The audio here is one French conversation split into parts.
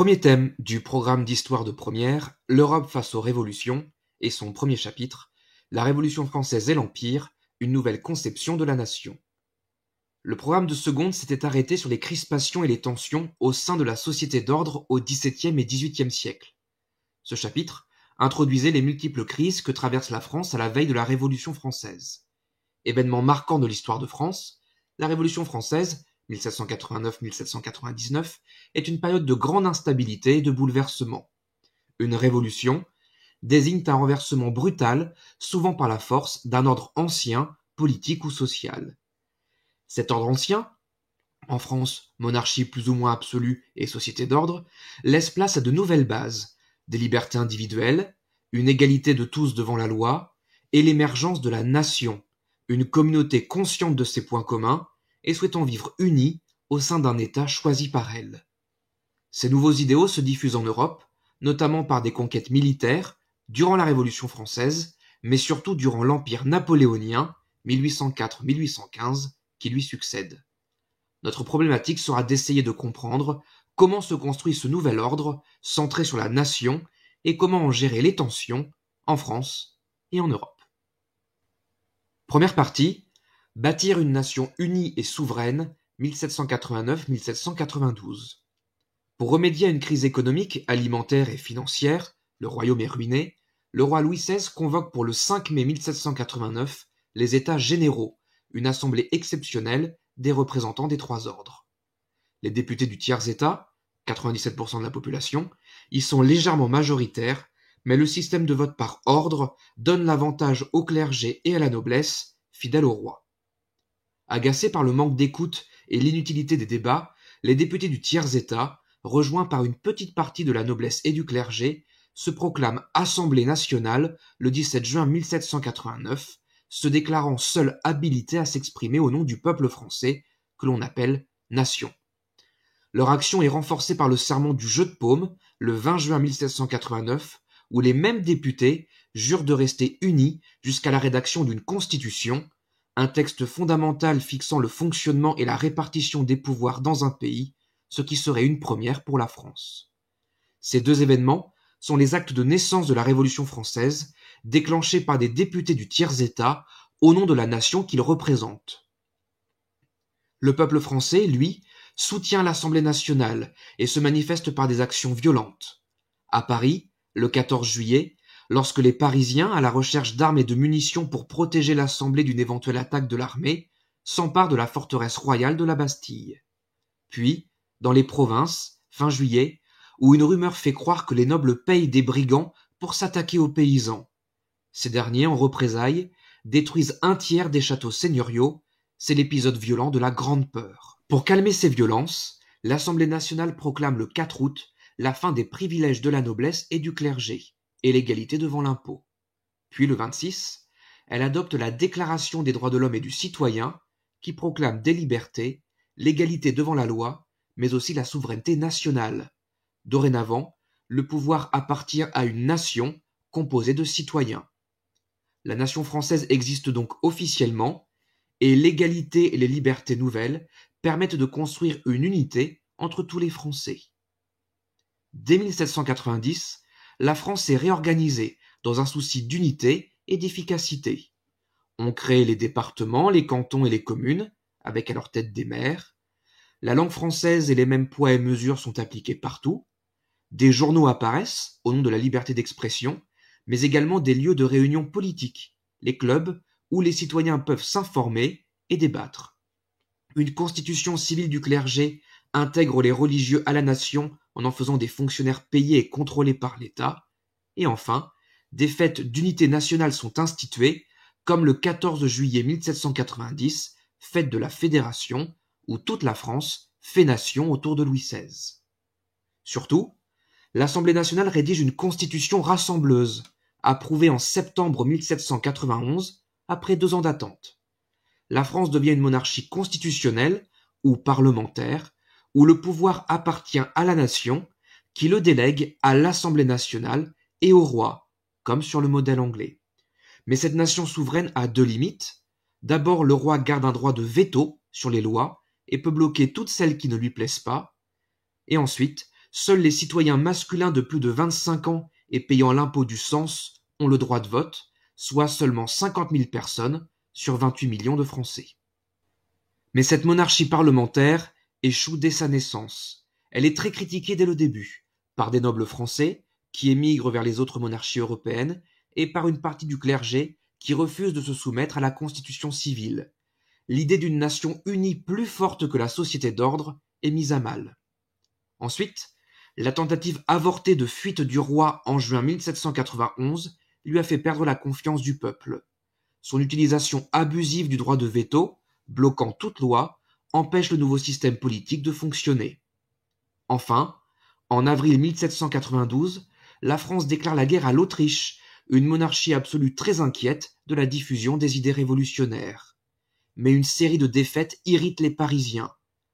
Premier thème du programme d'histoire de première, l'Europe face aux révolutions, et son premier chapitre, la Révolution française et l'Empire, une nouvelle conception de la nation. Le programme de seconde s'était arrêté sur les crispations et les tensions au sein de la société d'ordre au XVIIe et XVIIIe siècle. Ce chapitre introduisait les multiples crises que traverse la France à la veille de la Révolution française. Événement marquant de l'histoire de France, la Révolution française, 1789-1799, est une période de grande instabilité et de bouleversement. Une révolution désigne un renversement brutal, souvent par la force, d'un ordre ancien, politique ou social. Cet ordre ancien, en France, monarchie plus ou moins absolue et société d'ordre, laisse place à de nouvelles bases, des libertés individuelles, une égalité de tous devant la loi, et l'émergence de la nation, une communauté consciente de ses points communs et souhaitant vivre unie au sein d'un État choisi par elle. Ces nouveaux idéaux se diffusent en Europe, notamment par des conquêtes militaires, durant la Révolution française, mais surtout durant l'Empire napoléonien, 1804-1815, qui lui succède. Notre problématique sera d'essayer de comprendre comment se construit ce nouvel ordre centré sur la nation et comment en gérer les tensions en France et en Europe. Première partie, bâtir une nation unie et souveraine, 1789-1792. Pour remédier à une crise économique, alimentaire et financière, le royaume est ruiné, le roi Louis XVI convoque pour le 5 mai 1789 les États généraux, une assemblée exceptionnelle des représentants des trois ordres. Les députés du tiers-État, 97% de la population, y sont légèrement majoritaires, mais le système de vote par ordre donne l'avantage au clergé et à la noblesse, fidèles au roi. Agacés par le manque d'écoute et l'inutilité des débats, les députés du tiers-État, rejoints par une petite partie de la noblesse et du clergé, se proclament Assemblée nationale le 17 juin 1789, se déclarant seuls habilités à s'exprimer au nom du peuple français, que l'on appelle nation. Leur action est renforcée par le serment du Jeu de Paume, le 20 juin 1789, où les mêmes députés jurent de rester unis jusqu'à la rédaction d'une constitution, un texte fondamental fixant le fonctionnement et la répartition des pouvoirs dans un pays, ce qui serait une première pour la France. Ces deux événements sont les actes de naissance de la Révolution française, déclenchés par des députés du tiers-État au nom de la nation qu'ils représentent. Le peuple français, lui, soutient l'Assemblée nationale et se manifeste par des actions violentes. À Paris, le 14 juillet, lorsque les Parisiens, à la recherche d'armes et de munitions pour protéger l'Assemblée d'une éventuelle attaque de l'armée, s'emparent de la forteresse royale de la Bastille. Puis, dans les provinces, fin juillet, où une rumeur fait croire que les nobles payent des brigands pour s'attaquer aux paysans. Ces derniers, en représailles, détruisent un tiers des châteaux seigneuriaux. C'est l'épisode violent de la Grande Peur. Pour calmer ces violences, l'Assemblée nationale proclame le 4 août la fin des privilèges de la noblesse et du clergé, et l'égalité devant l'impôt. Puis le 26, elle adopte la Déclaration des droits de l'homme et du citoyen, qui proclame des libertés, l'égalité devant la loi, mais aussi la souveraineté nationale. Dorénavant, le pouvoir appartient à une nation composée de citoyens. La nation française existe donc officiellement, et l'égalité et les libertés nouvelles permettent de construire une unité entre tous les Français. Dès 1790, la France s'est réorganisée dans un souci d'unité et d'efficacité. On crée les départements, les cantons et les communes, avec à leur tête des maires. La langue française et les mêmes poids et mesures sont appliqués partout. Des journaux apparaissent au nom de la liberté d'expression, mais également des lieux de réunion politique, les clubs, où les citoyens peuvent s'informer et débattre. Une constitution civile du clergé intègre les religieux à la nation en faisant des fonctionnaires payés et contrôlés par l'État. Et enfin, des fêtes d'unité nationale sont instituées, comme le 14 juillet 1790, fête de la Fédération, où toute la France fait nation autour de Louis XVI. Surtout, l'Assemblée nationale rédige une constitution rassembleuse, approuvée en septembre 1791, après 2 ans d'attente. La France devient une monarchie constitutionnelle, ou parlementaire, où le pouvoir appartient à la nation, qui le délègue à l'Assemblée nationale et au roi, comme sur le modèle anglais. Mais cette nation souveraine a 2 limites. D'abord, le roi garde un droit de veto sur les lois et peut bloquer toutes celles qui ne lui plaisent pas. Et ensuite, seuls les citoyens masculins de plus de 25 ans et payant l'impôt du cens ont le droit de vote, soit seulement 50 000 personnes sur 28 millions de Français. Mais cette monarchie parlementaire échoue dès sa naissance. Elle est très critiquée dès le début, par des nobles français qui émigrent vers les autres monarchies européennes et par une partie du clergé qui refuse de se soumettre à la constitution civile. L'idée d'une nation unie plus forte que la société d'ordre est mise à mal. Ensuite, la tentative avortée de fuite du roi en juin 1791 lui a fait perdre la confiance du peuple. Son utilisation abusive du droit de veto, bloquant toute loi, empêche le nouveau système politique de fonctionner. Enfin, en avril 1792, la France déclare la guerre à l'Autriche, une monarchie absolue très inquiète de la diffusion des idées révolutionnaires. Mais une série de défaites irrite les Parisiens.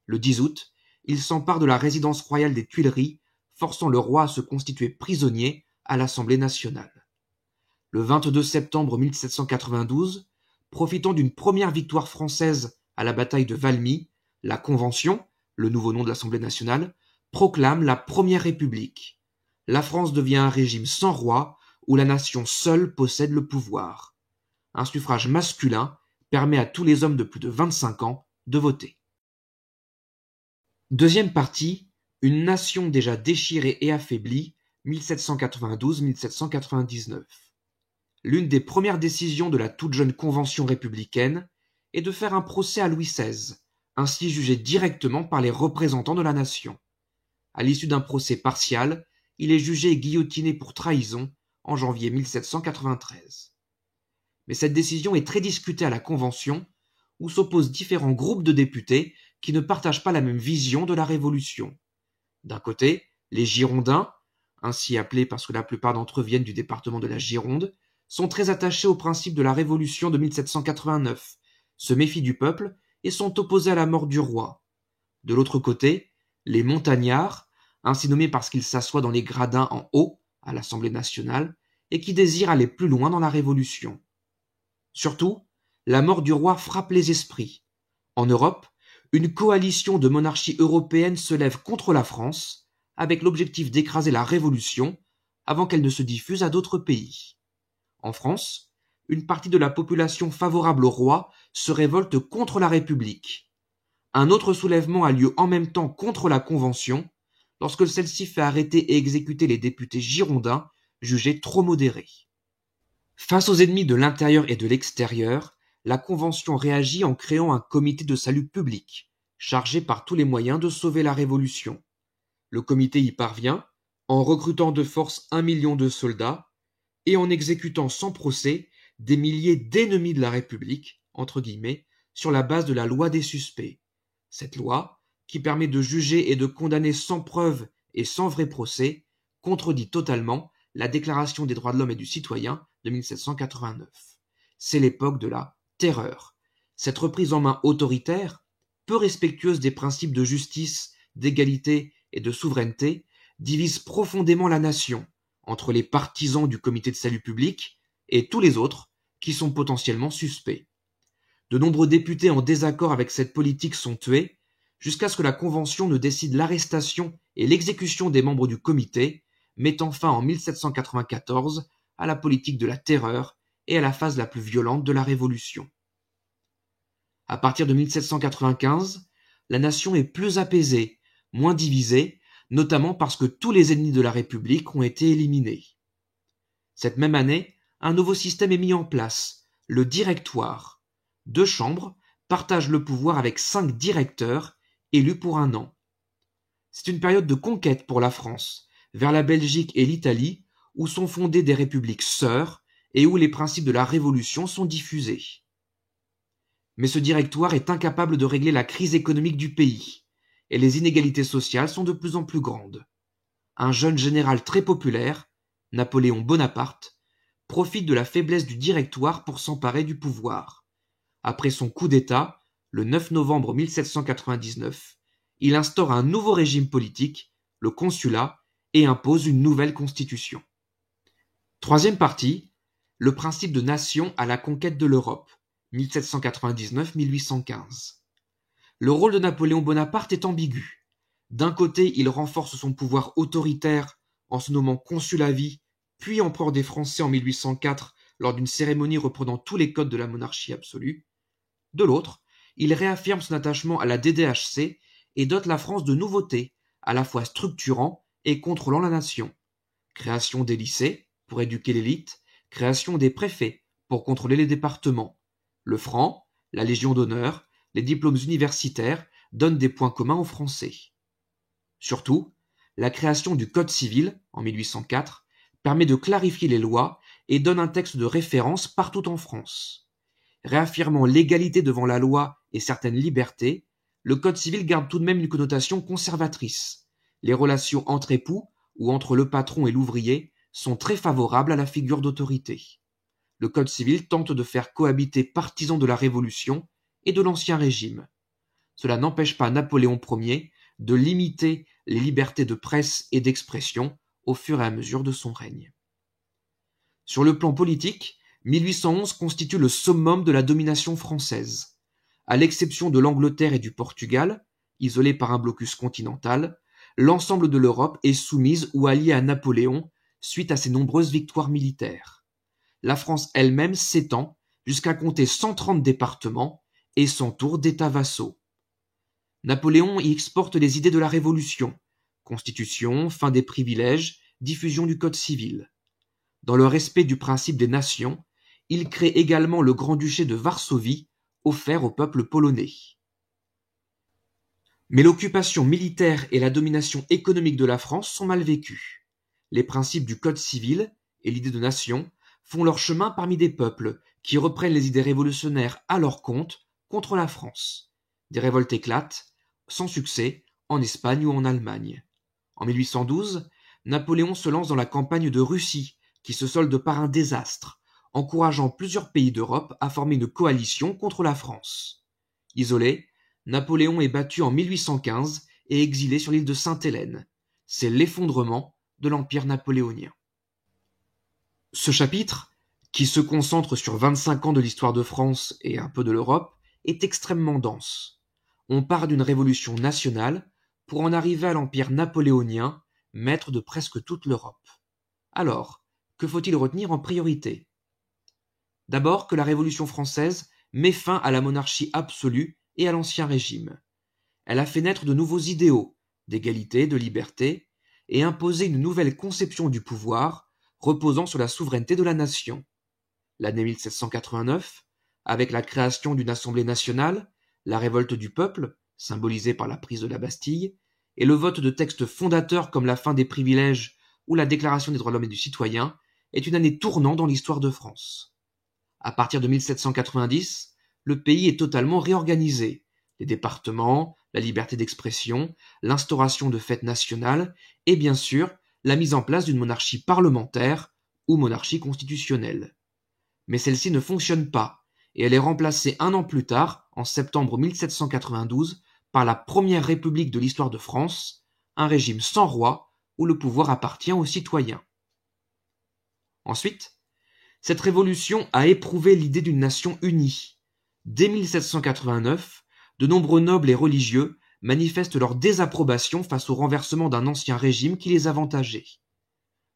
Le 10 août, ils s'emparent de la résidence royale des Tuileries, forçant le roi à se constituer prisonnier à l'Assemblée nationale. Le 22 septembre 1792, profitant d'une première victoire française à la bataille de Valmy, la Convention, le nouveau nom de l'Assemblée nationale, proclame la Première République. La France devient un régime sans roi, où la nation seule possède le pouvoir. Un suffrage masculin permet à tous les hommes de plus de 25 ans de voter. Deuxième partie, une nation déjà déchirée et affaiblie, 1792-1799. L'une des premières décisions de la toute jeune Convention républicaine est de faire un procès à Louis XVI, ainsi jugé directement par les représentants de la nation. À l'issue d'un procès partial, il est jugé et guillotiné pour trahison en janvier 1793. Mais cette décision est très discutée à la Convention, où s'opposent différents groupes de députés qui ne partagent pas la même vision de la Révolution. D'un côté, les Girondins, ainsi appelés parce que la plupart d'entre eux viennent du département de la Gironde, sont très attachés au principe de la Révolution de 1789, se méfient du peuple et sont opposés à la mort du roi. De l'autre côté, les Montagnards, ainsi nommés parce qu'ils s'assoient dans les gradins en haut, à l'Assemblée nationale, et qui désirent aller plus loin dans la Révolution. Surtout, la mort du roi frappe les esprits. En Europe, une coalition de monarchies européennes se lève contre la France, avec l'objectif d'écraser la Révolution avant qu'elle ne se diffuse à d'autres pays. En France, une partie de la population favorable au roi se révolte contre la République. Un autre soulèvement a lieu en même temps contre la Convention, lorsque celle-ci fait arrêter et exécuter les députés girondins jugés trop modérés. Face aux ennemis de l'intérieur et de l'extérieur, la Convention réagit en créant un comité de salut public, chargé par tous les moyens de sauver la Révolution. Le comité y parvient en recrutant de force 1 million de soldats et en exécutant sans procès des milliers d'ennemis de la République, entre guillemets, sur la base de la loi des suspects. Cette loi, qui permet de juger et de condamner sans preuve et sans vrai procès, contredit totalement la Déclaration des droits de l'homme et du citoyen de 1789. C'est l'époque de la terreur. Cette reprise en main autoritaire, peu respectueuse des principes de justice, d'égalité et de souveraineté, divise profondément la nation entre les partisans du comité de salut public et tous les autres qui sont potentiellement suspects. De nombreux députés en désaccord avec cette politique sont tués, jusqu'à ce que la Convention ne décide l'arrestation et l'exécution des membres du comité, mettant fin en 1794 à la politique de la terreur et à la phase la plus violente de la Révolution. À partir de 1795, la nation est plus apaisée, moins divisée, notamment parce que tous les ennemis de la République ont été éliminés. Cette même année, un nouveau système est mis en place, le directoire. 2 chambres partagent le pouvoir avec 5 directeurs élus pour 1 an. C'est une période de conquête pour la France, vers la Belgique et l'Italie, où sont fondées des républiques sœurs et où les principes de la Révolution sont diffusés. Mais ce directoire est incapable de régler la crise économique du pays, et les inégalités sociales sont de plus en plus grandes. Un jeune général très populaire, Napoléon Bonaparte, profite de la faiblesse du directoire pour s'emparer du pouvoir. Après son coup d'État, le 9 novembre 1799, il instaure un nouveau régime politique, le consulat, et impose une nouvelle constitution. Troisième partie, le principe de nation à la conquête de l'Europe, 1799-1815. Le rôle de Napoléon Bonaparte est ambigu. D'un côté, il renforce son pouvoir autoritaire en se nommant consul à vie, puis empereur des Français en 1804 lors d'une cérémonie reprenant tous les codes de la monarchie absolue. De l'autre, il réaffirme son attachement à la DDHC et dote la France de nouveautés, à la fois structurant et contrôlant la nation. Création des lycées, pour éduquer l'élite, création des préfets, pour contrôler les départements. Le franc, la Légion d'honneur, les diplômes universitaires donnent des points communs aux Français. Surtout, la création du Code civil, en 1804, permet de clarifier les lois et donne un texte de référence partout en France. Réaffirmant l'égalité devant la loi et certaines libertés, le Code civil garde tout de même une connotation conservatrice. Les relations entre époux ou entre le patron et l'ouvrier sont très favorables à la figure d'autorité. Le Code civil tente de faire cohabiter partisans de la Révolution et de l'Ancien Régime. Cela n'empêche pas Napoléon Ier de limiter les libertés de presse et d'expression au fur et à mesure de son règne. Sur le plan politique, 1811 constitue le summum de la domination française. À l'exception de l'Angleterre et du Portugal, isolés par un blocus continental, l'ensemble de l'Europe est soumise ou alliée à Napoléon suite à ses nombreuses victoires militaires. La France elle-même s'étend jusqu'à compter 130 départements et s'entoure d'États vassaux. Napoléon y exporte les idées de la Révolution, constitution, fin des privilèges, diffusion du Code civil. Dans le respect du principe des nations, il crée également le Grand-Duché de Varsovie, offert au peuple polonais. Mais l'occupation militaire et la domination économique de la France sont mal vécues. Les principes du Code civil et l'idée de nation font leur chemin parmi des peuples qui reprennent les idées révolutionnaires à leur compte contre la France. Des révoltes éclatent, sans succès, en Espagne ou en Allemagne. En 1812, Napoléon se lance dans la campagne de Russie, qui se solde par un désastre, encourageant plusieurs pays d'Europe à former une coalition contre la France. Isolé, Napoléon est battu en 1815 et exilé sur l'île de Sainte-Hélène. C'est l'effondrement de l'Empire napoléonien. Ce chapitre, qui se concentre sur 25 ans de l'histoire de France et un peu de l'Europe, est extrêmement dense. On part d'une révolution nationale pour en arriver à l'Empire napoléonien, maître de presque toute l'Europe. Alors, que faut-il retenir en priorité? D'abord que la Révolution française met fin à la monarchie absolue et à l'Ancien Régime. Elle a fait naître de nouveaux idéaux, d'égalité, de liberté, et imposé une nouvelle conception du pouvoir reposant sur la souveraineté de la nation. L'année 1789, avec la création d'une Assemblée nationale, la révolte du peuple, symbolisée par la prise de la Bastille, et le vote de textes fondateurs comme la fin des privilèges ou la Déclaration des droits de l'homme et du citoyen, est une année tournant dans l'histoire de France. À partir de 1790, le pays est totalement réorganisé. Les départements, la liberté d'expression, l'instauration de fêtes nationales et bien sûr la mise en place d'une monarchie parlementaire ou monarchie constitutionnelle. Mais celle-ci ne fonctionne pas et elle est remplacée un an plus tard, en septembre 1792, par la première république de l'histoire de France, un régime sans roi où le pouvoir appartient aux citoyens. Ensuite, cette révolution a éprouvé l'idée d'une nation unie. Dès 1789, de nombreux nobles et religieux manifestent leur désapprobation face au renversement d'un ancien régime qui les avantageait.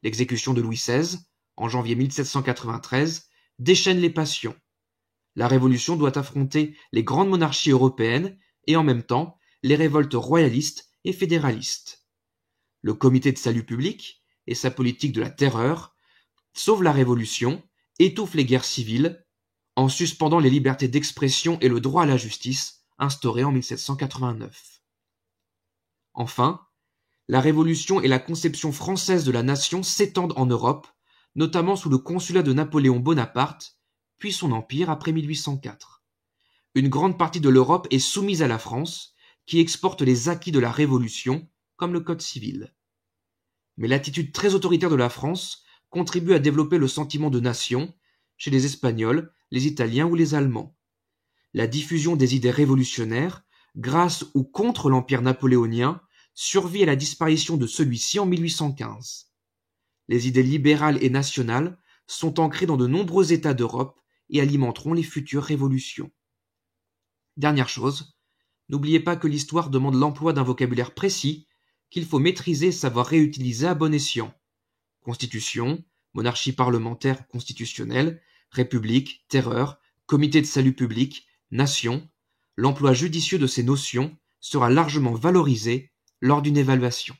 L'exécution de Louis XVI, en janvier 1793, déchaîne les passions. La Révolution doit affronter les grandes monarchies européennes et en même temps les révoltes royalistes et fédéralistes. Le Comité de salut public et sa politique de la terreur sauvent la Révolution, étouffent les guerres civiles, en suspendant les libertés d'expression et le droit à la justice instaurés en 1789. Enfin, la Révolution et la conception française de la nation s'étendent en Europe, notamment sous le consulat de Napoléon Bonaparte, puis son empire après 1804. Une grande partie de l'Europe est soumise à la France, qui exporte les acquis de la Révolution, comme le Code civil. Mais l'attitude très autoritaire de la France contribue à développer le sentiment de nation chez les Espagnols, les Italiens ou les Allemands. La diffusion des idées révolutionnaires, grâce ou contre l'Empire napoléonien, survit à la disparition de celui-ci en 1815. Les idées libérales et nationales sont ancrées dans de nombreux États d'Europe et alimenteront les futures révolutions. Dernière chose, N'oubliez pas que l'histoire demande l'emploi d'un vocabulaire précis, qu'il faut maîtriser et savoir réutiliser à bon escient. Constitution, monarchie parlementaire constitutionnelle, république, terreur, comité de salut public, nation, l'emploi judicieux de ces notions sera largement valorisé lors d'une évaluation.